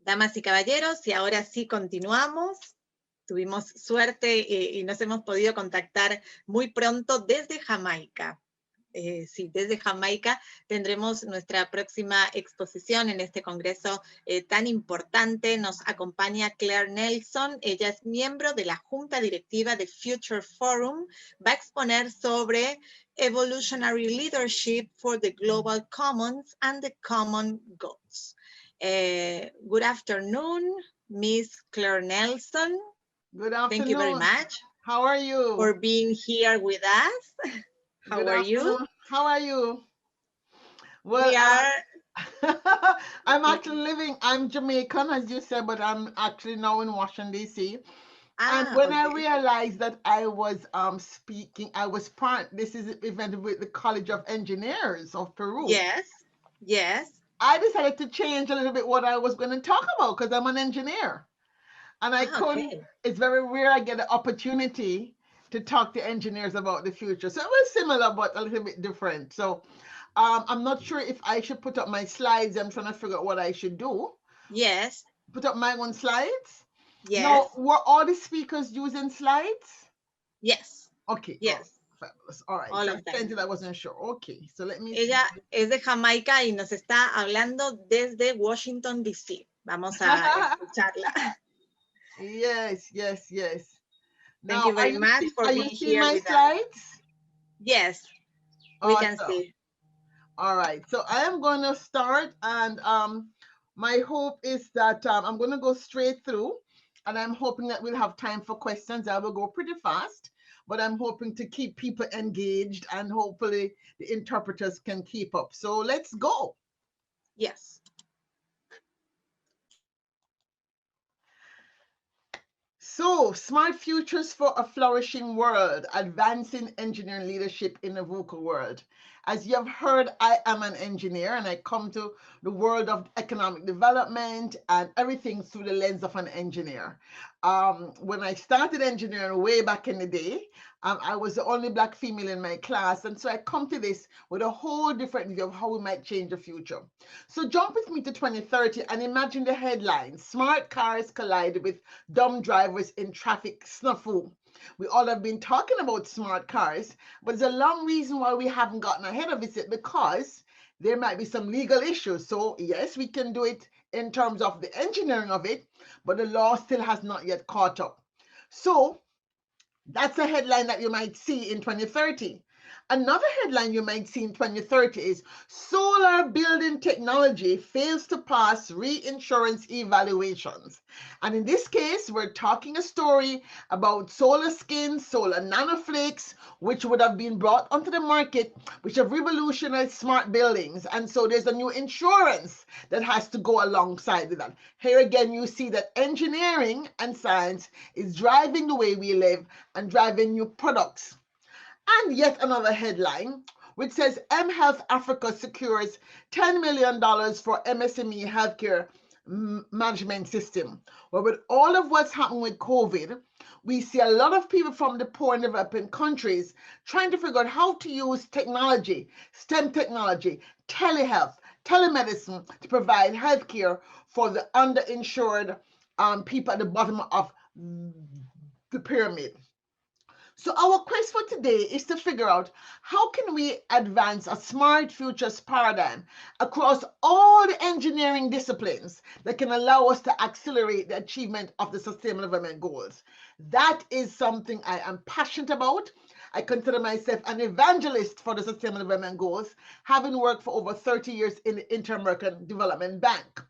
Damas y caballeros, y ahora sí continuamos. Tuvimos suerte y nos hemos podido contactar muy pronto desde Jamaica. Sí, desde Jamaica tendremos nuestra próxima exposición en este congreso tan importante. Nos acompaña Claire Nelson. Ella es miembro de la junta directiva de Future Forum. Va a exponer sobre Evolutionary Leadership for the Global Commons and the Common Goals. Good afternoon, Miss Claire Nelson. Good afternoon. Thank you very much. How are you? For being here with us. How are you? How are you? Well, we are. I'm actually I'm Jamaican, as you said, but I'm actually now in Washington, D.C. And when I realized that I was speaking, this is an event with the College of Engineers of Peru. Yes, yes. I decided to change a little bit what I was going to talk about because I'm an engineer. And I couldn't, it's very rare I get the opportunity to talk to engineers about the future. So it was similar, but a little bit different. So I'm not sure if I should put up my slides. I'm trying to figure out what I should do. Yes. Put up my own slides? Yes. Now, were all the speakers using slides? Yes. Okay. Yes. Oh, fabulous. All right. All so of them. I wasn't sure. Okay. So let me Ella es de Jamaica y nos está hablando desde Washington, D.C. Vamos a escucharla. Yes, yes, yes. Thank you very much for being here with slides? us. Yes, we can see. All right, so I am going to start, and my hope is that I'm going to go straight through, and I'm hoping that we'll have time for questions. I will go pretty fast, but I'm hoping to keep people engaged, and hopefully the interpreters can keep up. So let's go. Yes. So, smart futures for a flourishing world, advancing engineering leadership in a VUCA world. As you have heard, I am an engineer and I come to the world of economic development and everything through the lens of an engineer. When I started engineering way back in the day, I was the only Black female in my class. And so I come to this with a whole different view of how we might change the future. So jump with me to 2030 and imagine the headline: smart cars collide with dumb drivers in traffic snafu. We all have been talking about smart cars, but there's a long reason why we haven't gotten ahead of it, because there might be some legal issues. So yes, we can do it in terms of the engineering of it, but the law still has not yet caught up. So that's a headline that you might see in 2030. Another headline you might see in 2030 is solar building technology fails to pass reinsurance evaluations. And in this case, we're talking a story about solar skins, solar nanoflakes, which would have been brought onto the market, which have revolutionized smart buildings. And so there's a new insurance that has to go alongside with that. Here again, you see that engineering and science is driving the way we live and driving new products. And yet another headline, which says mHealth Africa secures $10 million for MSME healthcare management system. Well, with all of what's happened with COVID, we see a lot of people from the poor and developing countries trying to figure out how to use technology, STEM technology, telehealth, telemedicine to provide healthcare for the underinsured people at the bottom of the pyramid. So our quest for today is to figure out how can we advance a smart futures paradigm across all the engineering disciplines that can allow us to accelerate the achievement of the Sustainable Development Goals. That is something I am passionate about. I consider myself an evangelist for the Sustainable Development Goals, having worked for over 30 years in the Inter-American Development Bank.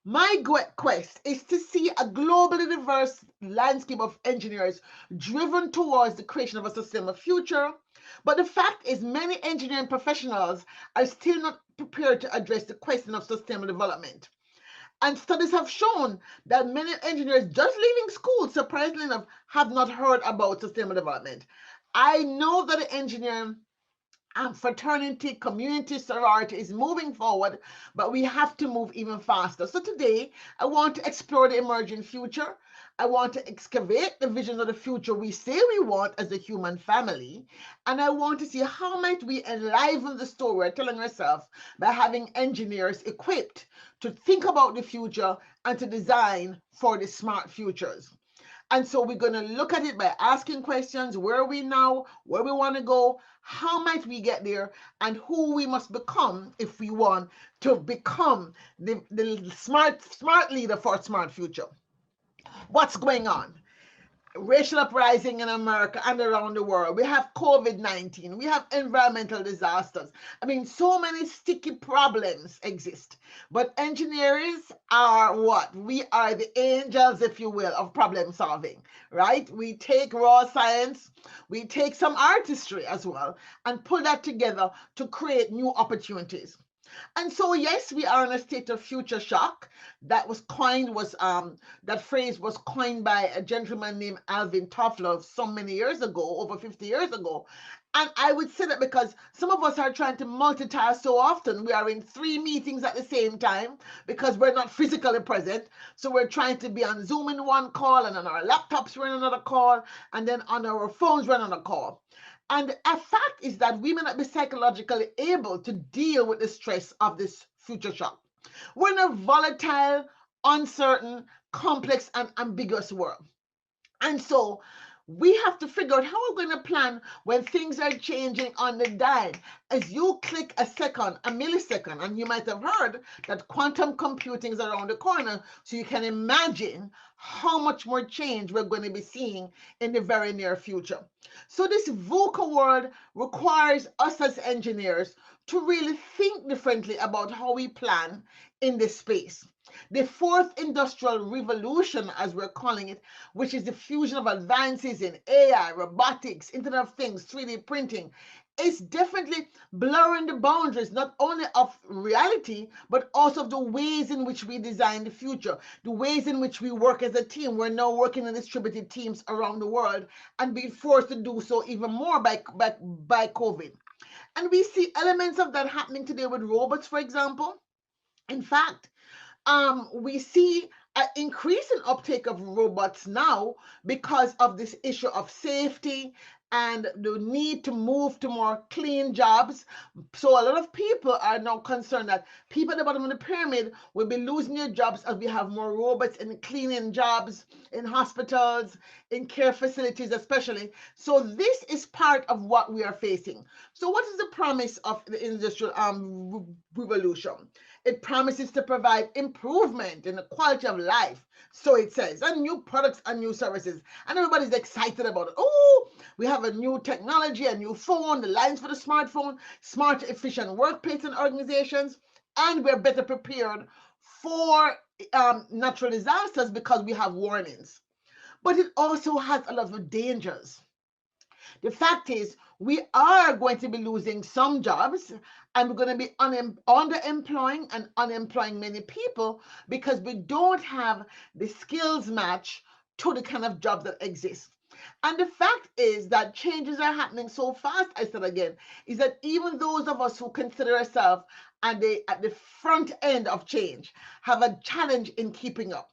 My quest is to see a globally diverse landscape of engineers driven towards the creation of a sustainable future. But the fact is, many engineering professionals are still not prepared to address the question of sustainable development. And studies have shown that many engineers just leaving school, surprisingly enough, have not heard about sustainable development. I know that the engineering fraternity, community, sorority is moving forward, but we have to move even faster. So today, I want to explore the emerging future. I want to excavate the vision of the future we say we want as a human family. And I want to see how might we enliven the story we're telling ourselves by having engineers equipped to think about the future and to design for the smart futures. And so we're going to look at it by asking questions. Where are we now? Where we want to go? How might we get there? And who we must become if we want to become the smart leader for a smart future. What's going on? Racial uprising in America and around the world. We have COVID-19. We have environmental disasters. I mean, so many sticky problems exist. But engineers are what? We are the angels, if you will, of problem solving, right? We take raw science, we take some artistry as well, and put that together to create new opportunities. And so, yes, we are in a state of future shock. That phrase was coined by a gentleman named Alvin Toffler so many years ago, over 50 years ago. And I would say that because some of us are trying to multitask so often. We are in 3 meetings at the same time because we're not physically present. So we're trying to be on Zoom in one call, and on our laptops we're in another call, and then on our phones we're in another call. And a fact is that we may not be psychologically able to deal with the stress of this future shock. We're in a volatile, uncertain, complex, and ambiguous world. And so we have to figure out how we're going to plan when things are changing on the dime. As you click a second, a millisecond, and you might have heard that quantum computing is around the corner, so you can imagine how much more change we're going to be seeing in the very near future. So this VUCA world requires us as engineers to really think differently about how we plan in this space. The fourth industrial revolution, as we're calling it, which is the fusion of advances in AI, robotics, Internet of Things, 3D printing, is definitely blurring the boundaries not only of reality, but also of the ways in which we design the future, the ways in which we work as a team. We're now working in distributed teams around the world and being forced to do so even more by COVID. And we see elements of that happening today with robots, for example. In fact, we see an increase in uptake of robots now because of this issue of safety and the need to move to more clean jobs. So a lot of people are now concerned that people at the bottom of the pyramid will be losing their jobs as we have more robots in cleaning jobs, in hospitals, in care facilities especially. So this is part of what we are facing. So what is the promise of the industrial revolution? It promises to provide improvement in the quality of life. So it says, and new products and new services. And everybody's excited about it. Oh, we have a new technology, a new phone, the lines for the smartphone, smart, efficient workplace and organizations. And we're better prepared for natural disasters because we have warnings. But it also has a lot of dangers. The fact is, we are going to be losing some jobs, and we're going to be underemploying and unemploying many people because we don't have the skills match to the kind of jobs that exist. And the fact is that changes are happening so fast, I said again, is that even those of us who consider ourselves at the front end of change have a challenge in keeping up.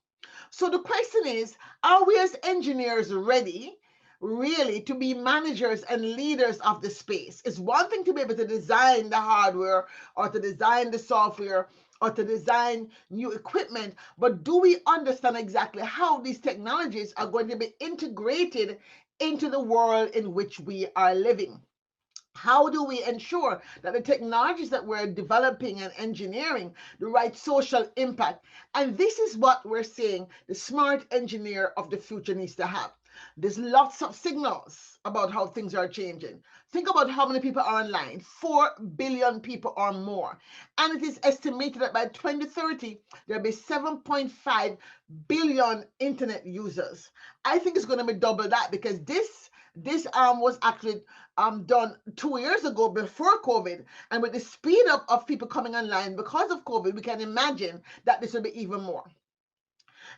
So the question is, are we as engineers ready really to be managers and leaders of the space? It's one thing to be able to design the hardware or to design the software or to design new equipment, but do we understand exactly how these technologies are going to be integrated into the world in which we are living? How do we ensure that the technologies that we're developing and engineering the right social impact? And this is what we're saying the smart engineer of the future needs to have. There's lots of signals about how things are changing. Think about how many people are online, 4 billion people or more. And it is estimated that by 2030, there'll be 7.5 billion internet users. I think it's going to be double that because this was actually done 2 years ago before COVID. And with the speed up of people coming online because of COVID, we can imagine that this will be even more.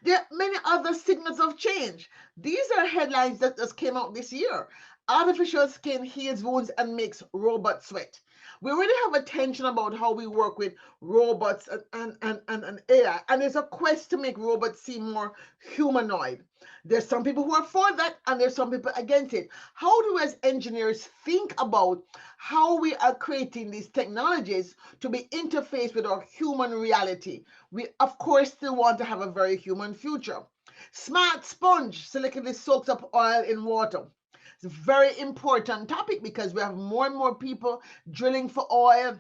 There are many other signals of change. These are headlines that just came out this year. Artificial skin heals wounds and makes robots sweat. We already have attention about how we work with robots and AI. And there's a quest to make robots seem more humanoid. There's some people who are for that and there's some people against it. How do we as engineers think about how we are creating these technologies to be interfaced with our human reality? We, of course, still want to have a very human future. Smart sponge selectively soaks up oil in water. It's a very important topic because we have more and more people drilling for oil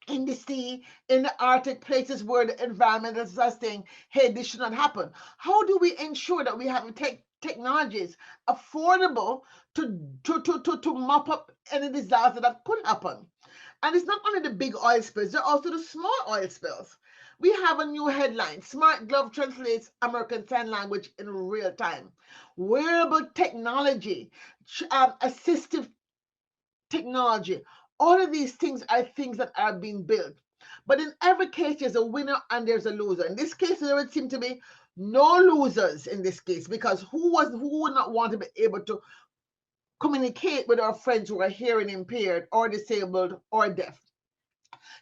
in the sea, in the Arctic, places where the environment is saying, hey, this should not happen. How do we ensure that we have technologies affordable to mop up any disaster that could happen? And it's not only the big oil spills, there are also the small oil spills. We have a new headline: Smart Glove translates American Sign Language in real time. Wearable technology, assistive technology, all of these things are things that are being built. But in every case, there's a winner and there's a loser. In this case, there would seem to be no losers in this case, because who would not want to be able to communicate with our friends who are hearing impaired or disabled or deaf?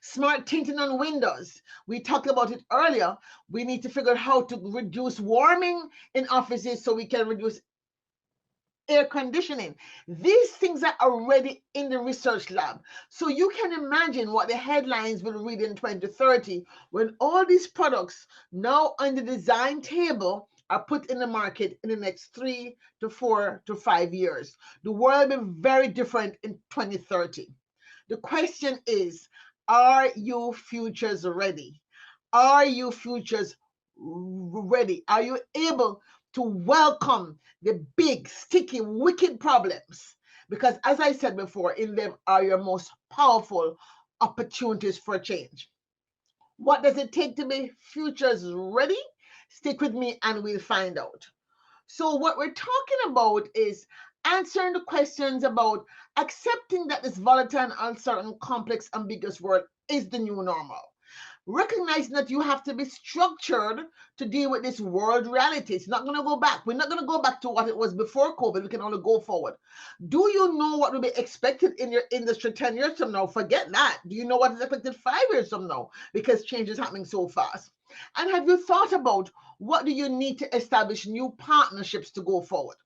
Smart tinting on windows. We talked about it earlier. We need to figure out how to reduce warming in offices so we can reduce air conditioning. These things are already in the research lab. So you can imagine what the headlines will read in 2030 when all these products now on the design table are put in the market in the next 3 to 4 to 5 years. The world will be very different in 2030. The question is, are you futures ready? Are you futures ready? Are you able to welcome the big, sticky, wicked problems? Because as I said before, in them are your most powerful opportunities for change. What does it take to be futures ready? Stick with me and we'll find out. So what we're talking about is answering the questions about accepting that this volatile, uncertain, complex, ambiguous world is the new normal. Recognizing that you have to be structured to deal with this world reality. It's not going to go back. We're not going to go back to what it was before COVID. We can only go forward. Do you know what will be expected in your industry 10 years from now? Forget that. Do you know what is expected 5 years from now? Because change is happening so fast. And have you thought about what do you need to establish new partnerships to go forward?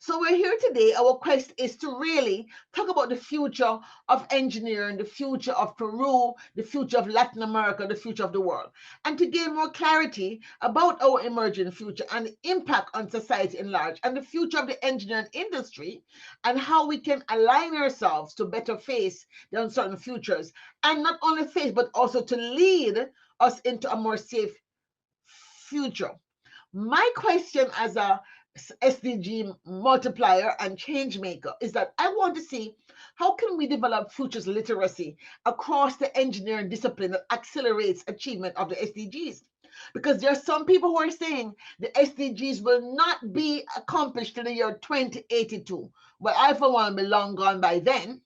So we're here today. Our quest is to really talk about the future of engineering, the future of Peru, the future of Latin America, the future of the world, and to gain more clarity about our emerging future and the impact on society in large, and the future of the engineering industry, and how we can align ourselves to better face the uncertain futures, and not only face, but also to lead us into a more safe future. My question as a SDG multiplier and change maker is that I want to see how can we develop futures literacy across the engineering discipline that accelerates achievement of the SDGs. Because there are some people who are saying the SDGs will not be accomplished in the year 2082. Well, I for one will be long gone by then.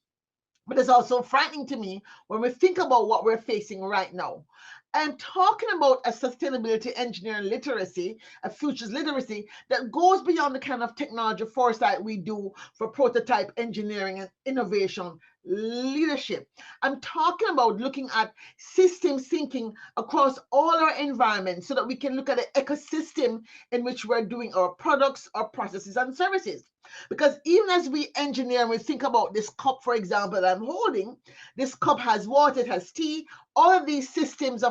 But it's also frightening to me when we think about what we're facing right now. I'm talking about a sustainability engineering literacy, a futures literacy that goes beyond the kind of technology foresight we do for prototype engineering and innovation leadership. I'm talking about looking at system thinking across all our environments so that we can look at the ecosystem in which we're doing our products, our processes, and services. Because even as we engineer and we think about this cup, for example, that I'm holding, this cup has water, it has tea. All of these systems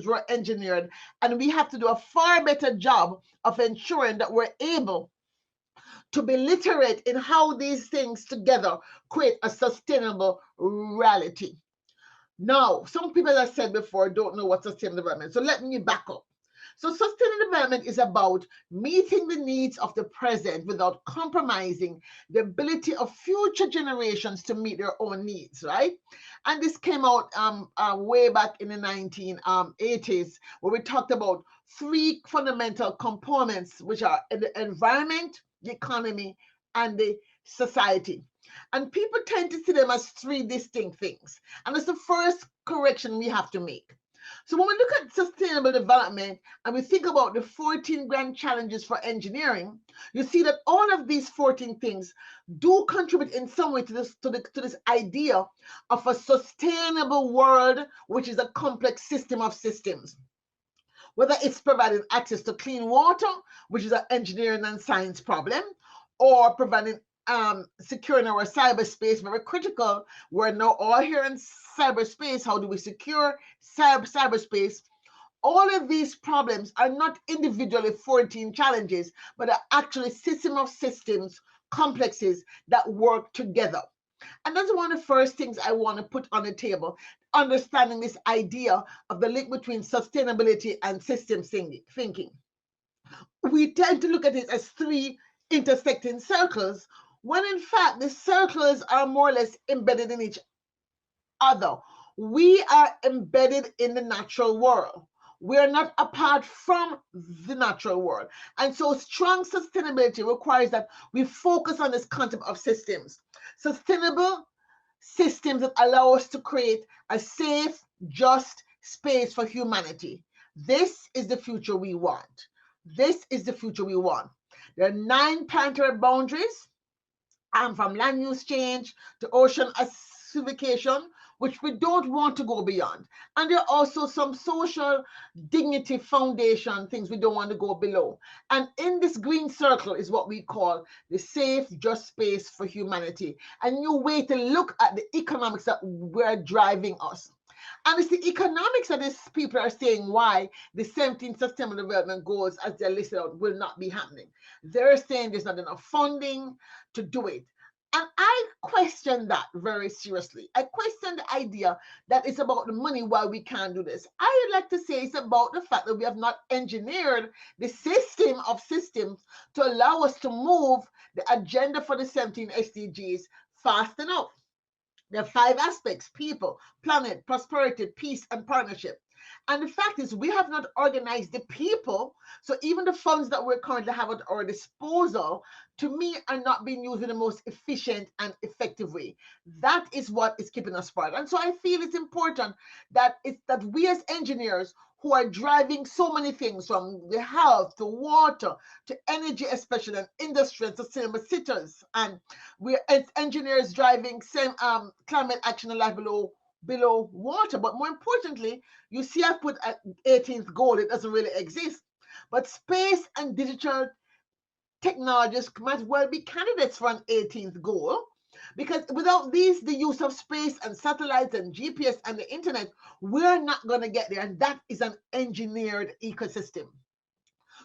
were engineered, and we have to do a far better job of ensuring that we're able to be literate in how these things together create a sustainable reality. Now, some people, as I said before, don't know what sustainable development is. So let me back up. So sustainable development is about meeting the needs of the present without compromising the ability of future generations to meet their own needs, right? And this came out way back in the 1980s, where we talked about three fundamental components, which are the environment, the economy, and the society. And people tend to see them as three distinct things. And that's the first correction we have to make. So when we look at sustainable development and we think about the 14 grand challenges for engineering, you see that all of these 14 things do contribute in some way to this idea of a sustainable world, which is a complex system of systems. Whether it's providing access to clean water, which is an engineering and science problem, or providing securing our cyberspace, very critical. We're now all here in cyberspace. How do we secure cyberspace? All of these problems are not individually 14 challenges, but are actually system of systems, complexes that work together. And that's one of the first things I want to put on the table, understanding this idea of the link between sustainability and systems thinking. We tend to look at it as three intersecting circles, when in fact the circles are more or less embedded in each other. We are embedded in the natural world. We are not apart from the natural world. And so strong sustainability requires that we focus on this concept of systems. Sustainable systems that allow us to create a safe, just space for humanity. This is the future we want. This is the future we want. There are 9 planetary boundaries, from land use change to ocean acidification, which we don't want to go beyond. And there are also some social dignity foundation things we don't want to go below. And in this green circle is what we call the safe, just space for humanity. A new way to look at the economics that were driving us. And it's the economics that these people are saying why the 17 Sustainable Development Goals, as they're listed out, will not be happening. They're saying there's not enough funding to do it. And I question that very seriously. I question the idea that it's about the money why we can't do this. I would like to say it's about the fact that we have not engineered the system of systems to allow us to move the agenda for the 17 SDGs fast enough. There are 5 aspects: people, planet, prosperity, peace, and partnership. And the fact is, we have not organized the people. So even the funds that we currently have at our disposal, to me, are not being used in the most efficient and effective way. That is what is keeping us apart. And so I feel it's important that we as engineers who are driving so many things, from the health to water to energy, especially, and industry and sustainable cities, and we're as engineers driving same climate action and life below water. But more importantly, you see I put an 18th goal. It doesn't really exist. But space and digital technologies might well be candidates for an 18th goal, because without these, the use of space and satellites and GPS and the internet, we're not going to get there. And that is an engineered ecosystem.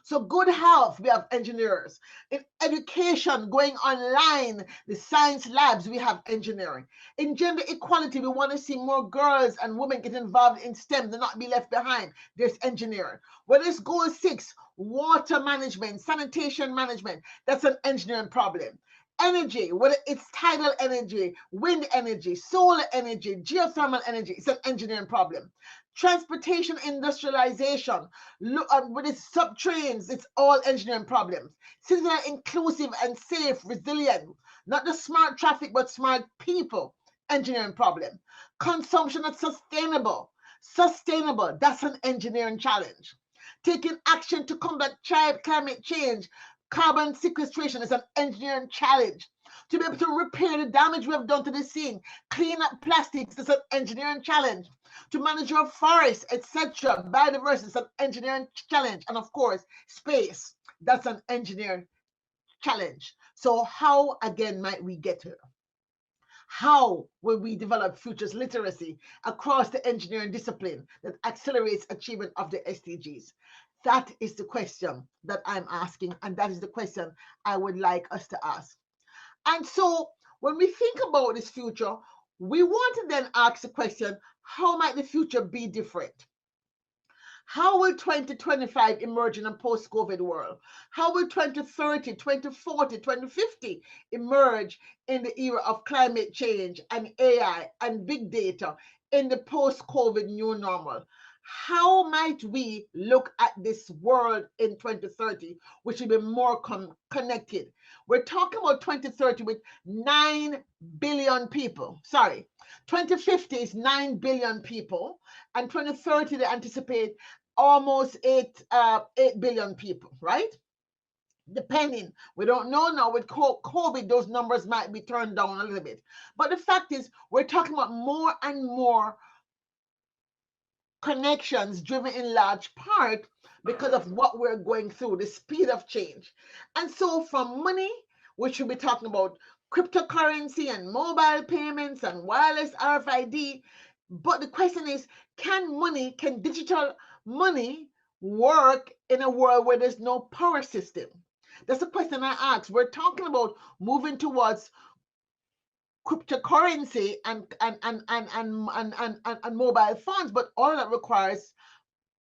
So good health, we have engineers. In education, going online, the science labs, we have engineering. In gender equality, we want to see more girls and women get involved in STEM, to not be left behind. There's engineering. When it's goal 6, water management, sanitation management, that's an engineering problem. Energy, whether it's tidal energy, wind energy, solar energy, geothermal energy, it's an engineering problem. Transportation industrialization, with its subtrains, it's all engineering problems. Cities are inclusive and safe, resilient, not just smart traffic, but smart people, engineering problem. Consumption that's sustainable, that's an engineering challenge. Taking action to combat climate change, carbon sequestration is an engineering challenge. To be able to repair the damage we have done to the sea, clean up plastics is an engineering challenge. To manage your forests, etc., biodiversity is an engineering challenge. And of course, space, that's an engineering challenge. So how, again, might we get here? How will we develop futures literacy across the engineering discipline that accelerates achievement of the SDGs? That is the question that I'm asking, and that is the question I would like us to ask. And so when we think about this future, we want to then ask the question, how might the future be different? How will 2025 emerge in a post-COVID world? How will 2030, 2040, 2050 emerge in the era of climate change and AI and big data in the post-COVID new normal? How might we look at this world in 2030, which will be more connected? We're talking about 2030 with 9 billion people. Sorry, 2050 is 9 billion people, and 2030 they anticipate almost 8 billion people, right? Depending, we don't know now with COVID, those numbers might be turned down a little bit. But the fact is, we're talking about more and more connections driven in large part because of what we're going through, the speed of change. And so from money, we should be talking about cryptocurrency and mobile payments and wireless RFID. But the question is, can digital money work in a world where there's no power system? That's the question I ask. We're talking about moving towards cryptocurrency and mobile phones, but all that requires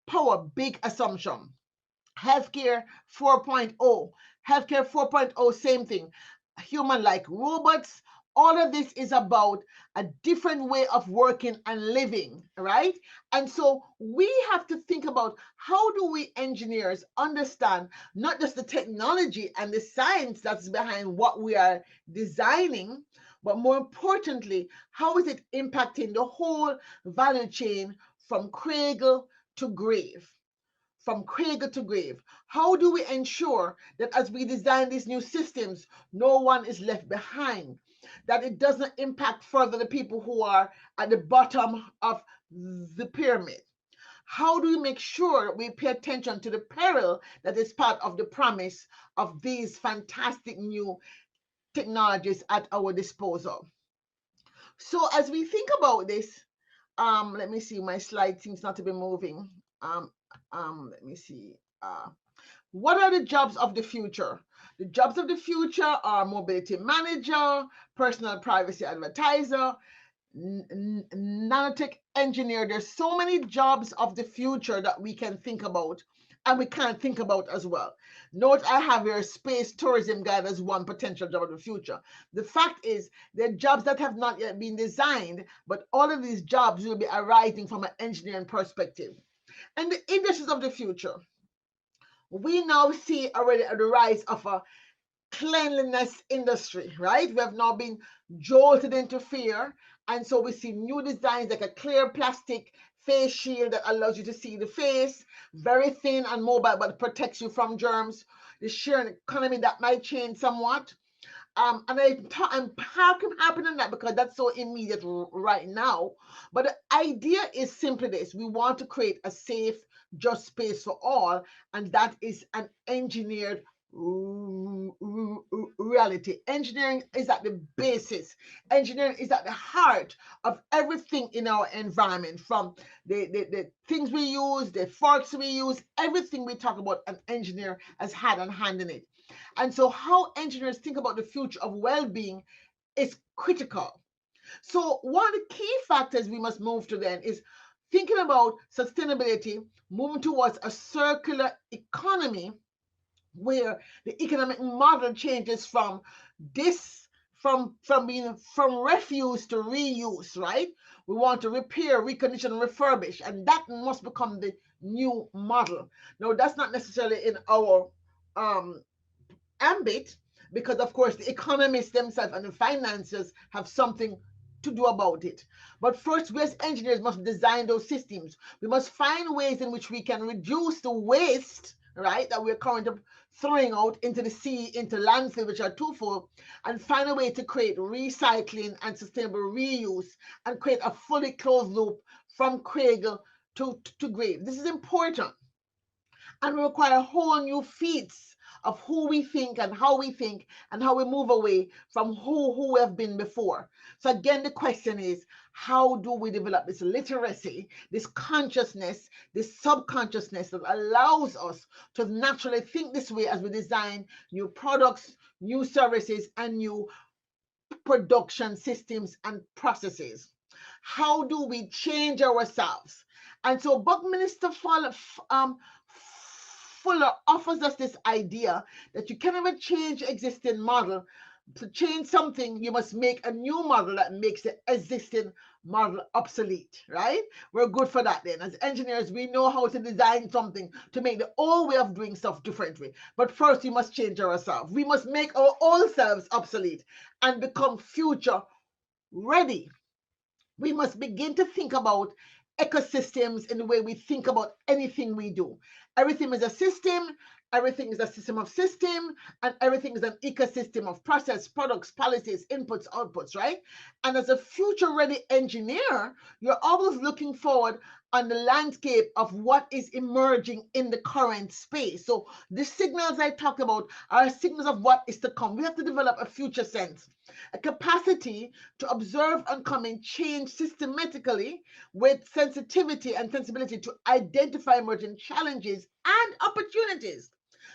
power. Big assumption. Healthcare 4.0. Healthcare 4.0, same thing. Human like robots. All of this is about a different way of working and living, right? And so we have to think about, how do we engineers understand not just the technology and the science that's behind what we are designing, but more importantly, how is it impacting the whole value chain from cradle to grave? From cradle to grave. How do we ensure that as we design these new systems, no one is left behind? That it doesn't impact further the people who are at the bottom of the pyramid? How do we make sure we pay attention to the peril that is part of the promise of these fantastic new technologies at our disposal? So as we think about this, let me see, my slide seems not to be moving. Let me see. What are the jobs of the future? The jobs of the future are mobility manager, personal privacy advertiser, nanotech engineer. There's so many jobs of the future that we can think about and we can't think about as well. Note I have here space tourism guide as one potential job of the future. The fact is, they're jobs that have not yet been designed, but all of these jobs will be arising from an engineering perspective. And the industries of the future, we now see already the rise of a cleanliness industry, right? We have now been jolted into fear. And so we see new designs like a clear plastic face shield that allows you to see the face, very thin and mobile, but protects you from germs. The sharing economy that might change somewhat. And I'm happy on that because that's so immediate right now. But the idea is simply this: we want to create a safe, just space for all, and that is an engineered reality. Engineering is at the basis. Engineering is at the heart of everything in our environment, from the things we use, the forks we use, everything we talk about, an engineer has had a hand in it. And so how engineers think about the future of well-being is critical. So one of the key factors we must move to then is thinking about sustainability, moving towards a circular economy where the economic model changes from refuse to reuse, right? We want to repair, recondition, refurbish, and that must become the new model. Now, that's not necessarily in our ambit, because of course the economists themselves and the financiers have something to do about it. But first, we as engineers must design those systems. We must find ways in which we can reduce the waste, right, that we're currently throwing out into the sea, into landfill, which are twofold, and find a way to create recycling and sustainable reuse and create a fully closed loop from cradle to grave. This is important. And we require whole new feats of who we think and how we move away from who we have been before. So again, the question is, how do we develop this literacy, this consciousness, this subconsciousness that allows us to naturally think this way as we design new products, new services, and new production systems and processes? How do we change ourselves? And so Buckminster Fuller offers us this idea that you can never change existing model. To change something, you must make a new model that makes the existing model obsolete, right? We're good for that then. As engineers, we know how to design something to make the old way of doing stuff differently. But first, we must change ourselves. We must make our old selves obsolete and become future ready. We must begin to think about ecosystems in the way we think about anything we do. Everything is a system, everything is a system of system, and everything is an ecosystem of process, products, policies, inputs, outputs, right? And as a future ready engineer, you're always looking forward on the landscape of what is emerging in the current space. So the signals I talked about are signals of what is to come. We have to develop a future sense, a capacity to observe oncoming change systematically with sensitivity and sensibility to identify emerging challenges and opportunities,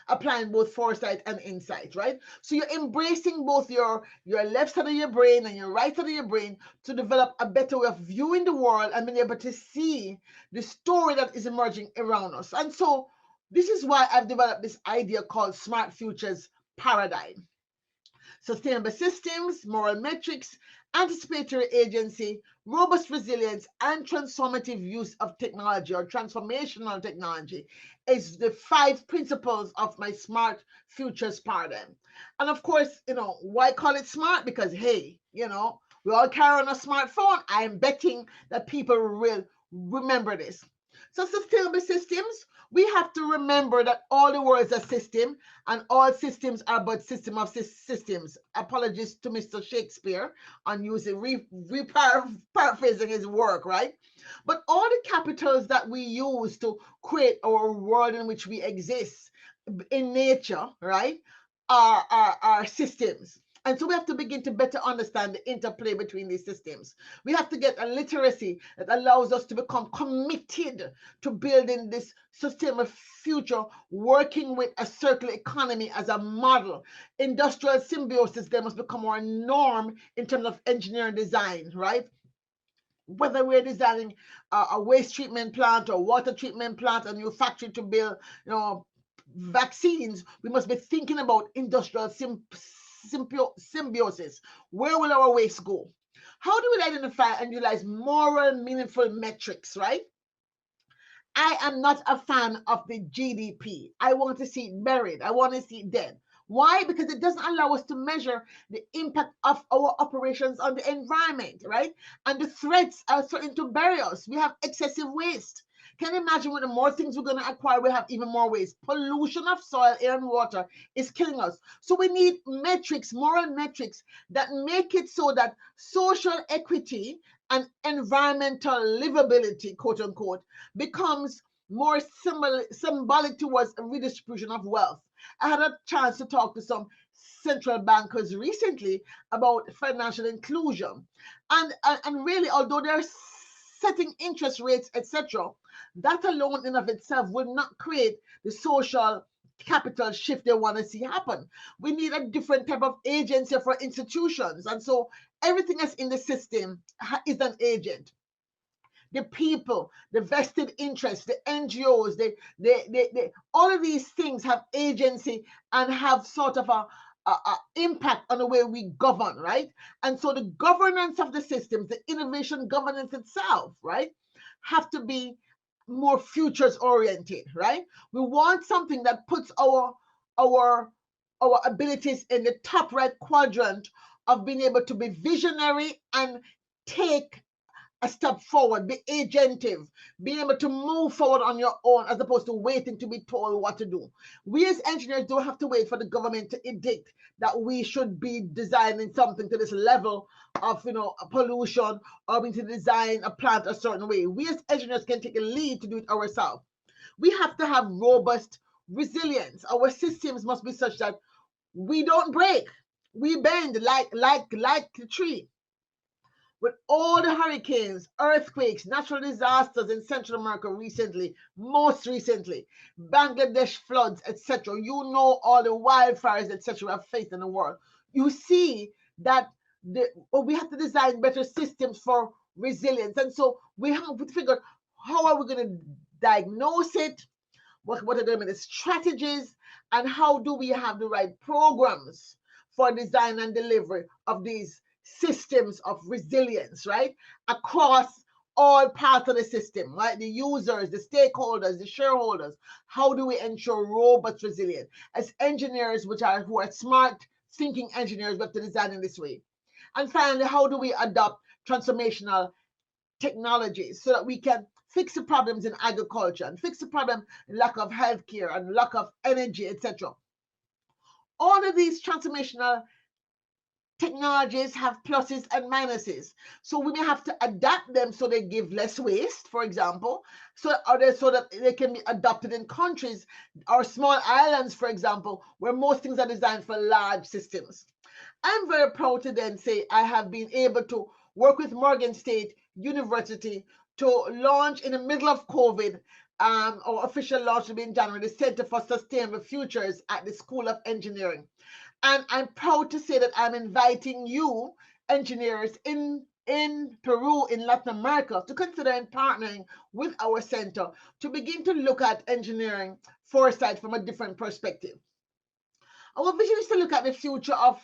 applying both foresight and insight, right? So you're embracing both your left side of your brain and your right side of your brain to develop a better way of viewing the world and being able to see the story that is emerging around us. And so this is why I've developed this idea called Smart Futures Paradigm. Sustainable systems, moral metrics, anticipatory agency, robust resilience, and transformative use of technology or transformational technology is the 5 principles of my smart futures paradigm. And of course, why call it smart? Because hey, we all carry on a smartphone. I'm betting that people will remember this. So sustainable systems, we have to remember that all the world is a system and all systems are but system of systems. Apologies to Mr. Shakespeare on using paraphrasing his work, right? But all the capitals that we use to create our world in which we exist in nature, right, are systems. And so we have to begin to better understand the interplay between these systems. We have to get a literacy that allows us to become committed to building this sustainable future, working with a circular economy as a model. Industrial symbiosis then must become our norm in terms of engineering design, right? Whether we're designing a waste treatment plant or water treatment plant, a new factory to build, vaccines, we must be thinking about industrial symbiosis. Where will our waste go? How do we identify and utilize moral, meaningful metrics, right? I am not a fan of the GDP. I want to see it buried. I want to see it dead. Why? Because it doesn't allow us to measure the impact of our operations on the environment, right? And the threats are starting to bury us. We have excessive waste. Can you imagine when the more things we're going to acquire, we have even more waste? Pollution of soil, air, and water is killing us. So we need metrics, moral metrics that make it so that social equity and environmental livability, quote unquote, becomes more symbolic towards a redistribution of wealth. I had a chance to talk to some central bankers recently about financial inclusion. And really, although they're setting interest rates, etc., that alone in of itself will not create the social capital shift they want to see happen. We need a different type of agency for institutions. And so everything that's in the system is an agent. The people, the vested interests, the NGOs, all of these things have agency and have sort of a impact on the way we govern, right? And so the governance of the systems, the innovation governance itself, right, have to be more futures oriented, right? We want something that puts our abilities in the top right quadrant of being able to be visionary and take a step forward, be agentive, being able to move forward on your own as opposed to waiting to be told what to do. We as engineers don't have to wait for the government to edict that we should be designing something to this level of pollution, or we need to design a plant a certain way. We as engineers can take a lead to do it ourselves. We have to have robust resilience. Our systems must be such that we don't break, we bend like the tree. With all the hurricanes, earthquakes, natural disasters in Central America recently, most recently, Bangladesh floods, etc., all the wildfires, etc., we have faced in the world. You see that we have to design better systems for resilience. And so we have to figure out how are we going to diagnose it, what are going to be the strategies, and how do we have the right programs for design and delivery of these systems of resilience, right? Across all parts of the system, right? The users, the stakeholders, the shareholders. How do we ensure robust resilience? As engineers, who are smart thinking engineers, we have to design in this way. And finally, how do we adopt transformational technologies so that we can fix the problems in agriculture and fix the problem in lack of healthcare and lack of energy, etc. All of these transformational technologies have pluses and minuses. So we may have to adapt them so they give less waste, for example, so that they can be adopted in countries or small islands, for example, where most things are designed for large systems. I'm very proud to then say I have been able to work with Morgan State University to launch in the middle of COVID. Our official launch will be in January, the Center for Sustainable Futures at the School of Engineering. And I'm proud to say that I'm inviting you, engineers in Peru, in Latin America, to consider partnering with our center to begin to look at engineering foresight from a different perspective. Our vision is to look at the future of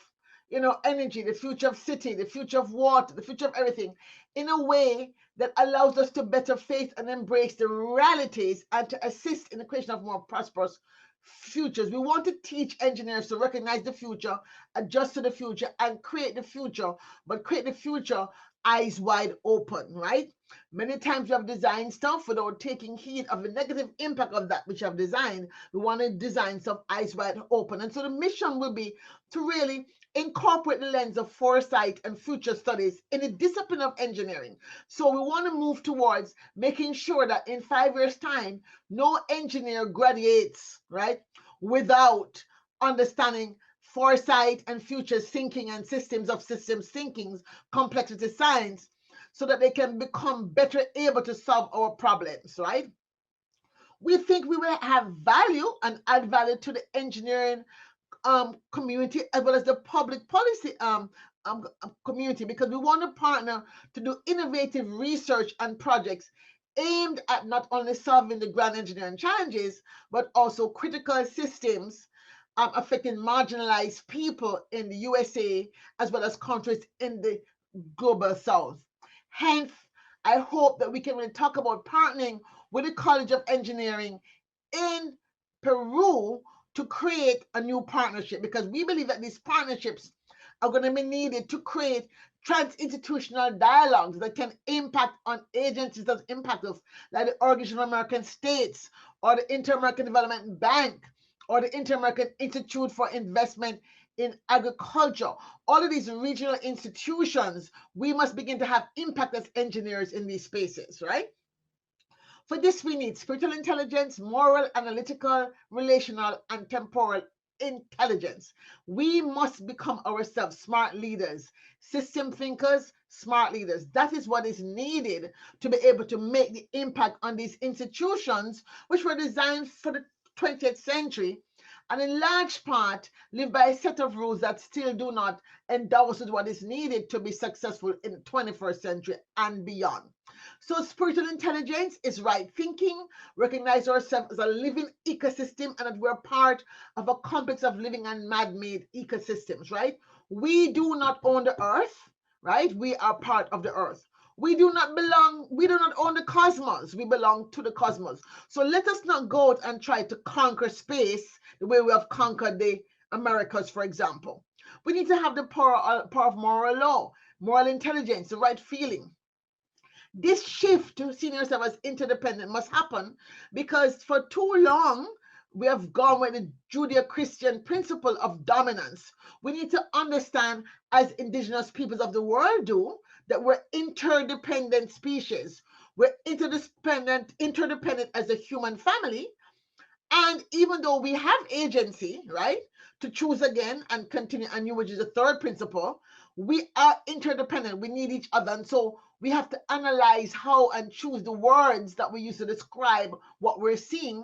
energy, the future of city, the future of water, the future of everything in a way that allows us to better face and embrace the realities and to assist in the creation of more prosperous futures. We want to teach engineers to recognize the future, adjust to the future, and create the future, but create the future eyes wide open, right? Many times we have designed stuff without taking heed of the negative impact of that which you have designed. We want to design stuff eyes wide open. And so the mission will be to really incorporate the lens of foresight and future studies in the discipline of engineering. So we want to move towards making sure that in 5 years' time, no engineer graduates, right, without understanding foresight and future thinking and systems of systems thinkings, complexity science, so that they can become better able to solve our problems, right? We think we will have value and add value to the engineering community as well as the public policy community, because we want to partner to do innovative research and projects aimed at not only solving the grand engineering challenges, but also critical systems affecting marginalized people in the USA as well as countries in the global south. Hence, I hope that we can really talk about partnering with the College of Engineering in Peru to create a new partnership, because we believe that these partnerships are going to be needed to create trans-institutional dialogues that can impact on agencies that impact us, like the Organization of American States or the Inter-American Development Bank or the Inter-American Institute for Investment in Agriculture. All of these regional institutions, we must begin to have impact as engineers in these spaces, right? For this, we need spiritual intelligence, moral, analytical, relational, and temporal intelligence. We must become ourselves smart leaders, system thinkers, smart leaders. That is what is needed to be able to make the impact on these institutions, which were designed for the 20th century, and in large part live by a set of rules that still do not endow us with what is needed to be successful in the 21st century and beyond. So spiritual intelligence is right thinking, recognize ourselves as a living ecosystem and that we're part of a complex of living and man-made ecosystems, right? We do not own the earth, right? We are part of the earth. We do not own the cosmos. We belong to the cosmos. So let us not go out and try to conquer space the way we have conquered the Americas, for example. We need to have the power of moral law, moral intelligence, the right feeling. This shift to seeing yourself as interdependent must happen because for too long, we have gone with the Judeo-Christian principle of dominance. We need to understand, as indigenous peoples of the world do, that we're interdependent species. We're interdependent as a human family. And even though we have agency, right, to choose again and continue anew, which is the third principle, we are interdependent. We need each other. And so we have to analyze how and choose the words that we use to describe what we're seeing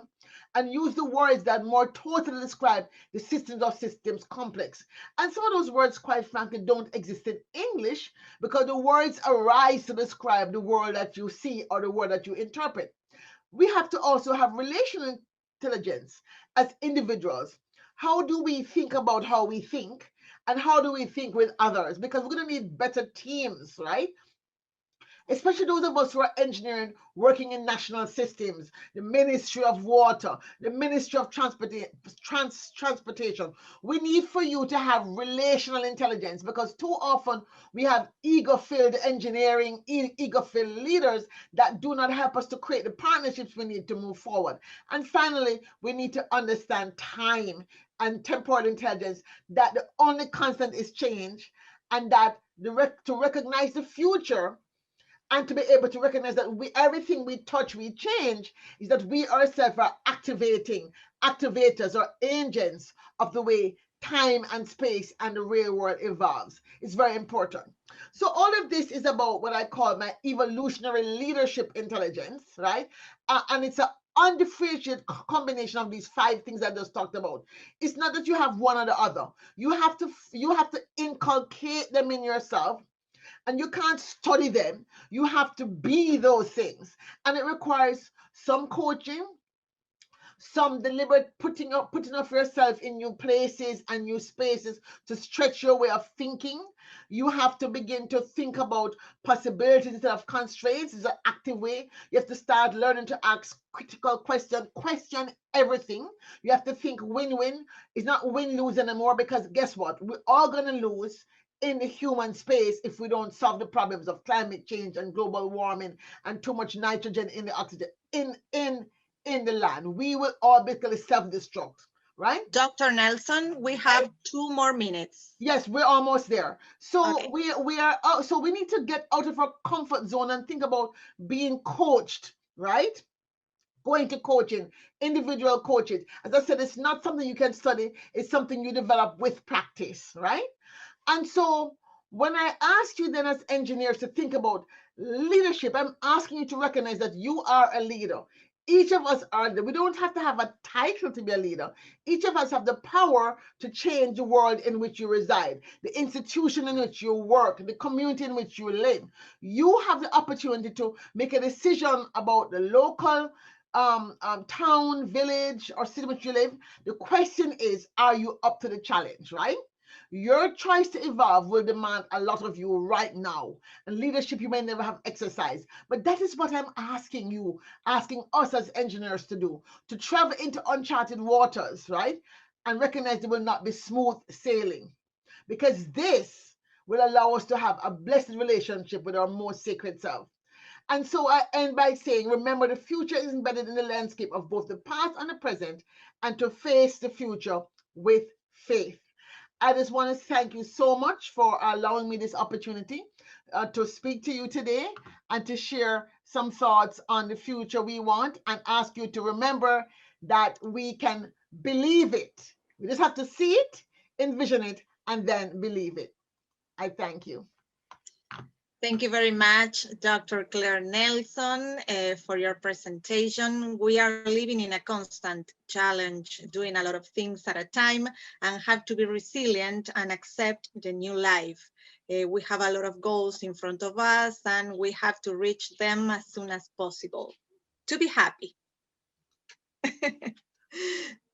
and use the words that more totally describe the systems of systems complex. And some of those words, quite frankly, don't exist in English because the words arise to describe the world that you see or the world that you interpret. We have to also have relational intelligence as individuals. How do we think about how we think? And how do we think with others? Because we're going to need better teams, right? Especially those of us who are engineering, working in national systems, the Ministry of Water, the Ministry of Transportation. We need for you to have relational intelligence, because too often we have ego-filled engineering, ego-filled leaders that do not help us to create the partnerships we need to move forward. And finally, we need to understand time and temporal intelligence, that the only constant is change, and that to recognize the future and to be able to recognize that everything we touch, we change, is that we ourselves are activators or agents of the way time and space and the real world evolves. It's very important. So all of this is about what I call my evolutionary leadership intelligence, right? And it's an undifferentiated combination of these 5 things I just talked about. It's not that you have one or the other. You have to inculcate them in yourself. And you can't study them. You have to be those things. And it requires some coaching, some deliberate putting of yourself in new places and new spaces to stretch your way of thinking. You have to begin to think about possibilities instead of constraints. It's an active way. You have to start learning to ask critical questions, question everything. You have to think win-win. It's not win-lose anymore, because guess what? We're all going to lose in the human space if we don't solve the problems of climate change and global warming and too much nitrogen in the oxygen in the land. We will all basically self-destruct, right? Dr. Nelson, we have 2 more minutes. Yes, we're almost there. So okay. So we need to get out of our comfort zone and think about being coached, right? Going to coaching, individual coaching. As I said, it's not something you can study. It's something you develop with practice, right? And so when I ask you then as engineers to think about leadership, I'm asking you to recognize that you are a leader. Each of us are. We don't have to have a title to be a leader. Each of us have the power to change the world in which you reside, the institution in which you work, the community in which you live. You have the opportunity to make a decision about the local town, village, or city in which you live. The question is, are you up to the challenge, right? Your choice to evolve will demand a lot of you right now. And leadership you may never have exercised. But that is what I'm asking you, asking us as engineers to do, to travel into uncharted waters, right? And recognize there will not be smooth sailing. Because this will allow us to have a blessed relationship with our most sacred self. And so I end by saying, remember, the future is embedded in the landscape of both the past and the present, and to face the future with faith. I just want to thank you so much for allowing me this opportunity to speak to you today and to share some thoughts on the future we want, and ask you to remember that we can believe it. We just have to see it, envision it, and then believe it. I thank you. Thank you very much, Dr. Claire Nelson, for your presentation. We are living in a constant challenge, doing a lot of things at a time, and have to be resilient and accept the new life. We have a lot of goals in front of us, and we have to reach them as soon as possible to be happy.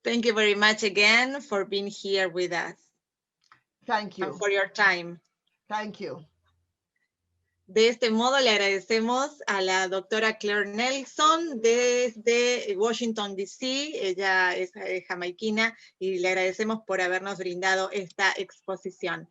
Thank you very much again for being here with us. Thank you. And for your time. Thank you. De este modo le agradecemos a la doctora Claire Nelson desde Washington, D.C. Ella es jamaiquina y le agradecemos por habernos brindado esta exposición.